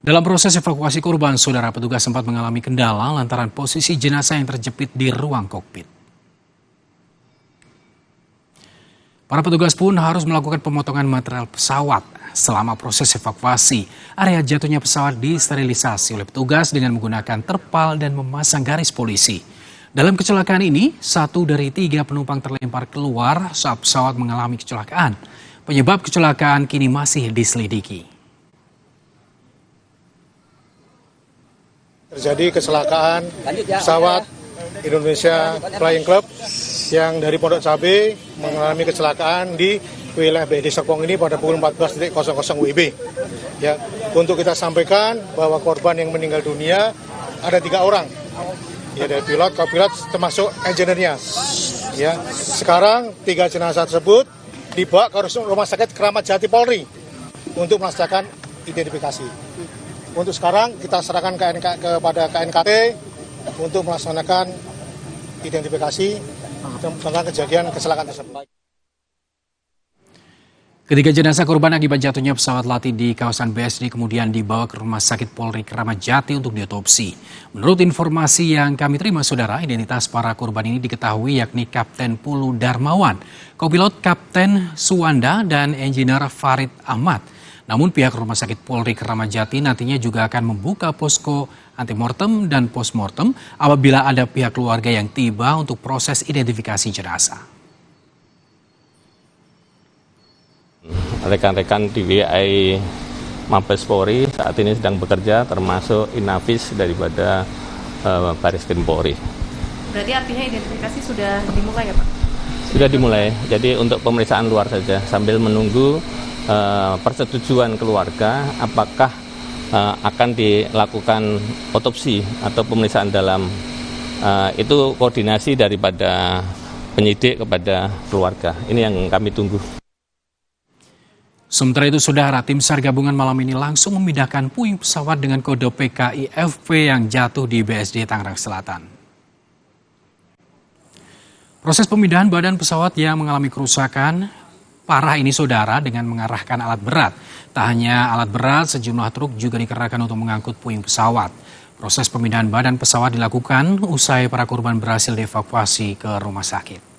Dalam proses evakuasi korban, saudara, petugas sempat mengalami kendala lantaran posisi jenazah yang terjepit di ruang kokpit. Para petugas pun harus melakukan pemotongan material pesawat. Selama proses evakuasi, area jatuhnya pesawat disterilisasi oleh petugas dengan menggunakan terpal dan memasang garis polisi. Dalam kecelakaan ini, 1 dari 3 penumpang terlempar keluar saat pesawat mengalami kecelakaan. Penyebab kecelakaan kini masih diselidiki. Terjadi kecelakaan pesawat Indonesia Flying Club yang dari Pondok Cabe mengalami kecelakaan di wilayah BSD Serpong ini pada pukul 14.00 WIB. Ya, untuk kita sampaikan bahwa korban yang meninggal dunia ada 3 orang. Ya, dari pilot, kopilot termasuk engineer-nya. Ya, sekarang 3 jenazah tersebut dibawa ke Rumah Sakit Kramat Jati Polri untuk melaksanakan identifikasi. Untuk sekarang kita serahkan kepada KNKT untuk melaksanakan identifikasi tentang kejadian kecelakaan tersebut. Ketiga jenazah korban akibat jatuhnya pesawat latih di kawasan BSD kemudian dibawa ke Rumah Sakit Polri Kramat Jati untuk diotopsi. Menurut informasi yang kami terima, saudara, identitas para korban ini diketahui yakni Kapten Pulu Darmawan, kopilot Kapten Suwanda, dan engineer Farid Ahmad. Namun pihak Rumah Sakit Polri Kramat Jati nantinya juga akan membuka posko antemortem dan postmortem apabila ada pihak keluarga yang tiba untuk proses identifikasi jenazah. Rekan-rekan di WI Mabes Polri saat ini sedang bekerja, termasuk Inavis daripada Baris Krim Polri. Berarti artinya identifikasi sudah dimulai ya Pak? Sudah dimulai, jadi untuk pemeriksaan luar saja sambil menunggu persetujuan keluarga apakah akan dilakukan otopsi atau pemeriksaan dalam, itu koordinasi daripada penyidik kepada keluarga. Ini yang kami tunggu. Sementara itu, saudara, tim SAR gabungan malam ini langsung memindahkan puing pesawat dengan kode PKI-FP yang jatuh di BSD Tangerang Selatan. Proses pemindahan badan pesawat yang mengalami kerusakan parah ini, saudara, dengan mengarahkan alat berat. Tak hanya alat berat, sejumlah truk juga dikerahkan untuk mengangkut puing pesawat. Proses pemindahan badan pesawat dilakukan usai para korban berhasil dievakuasi ke rumah sakit.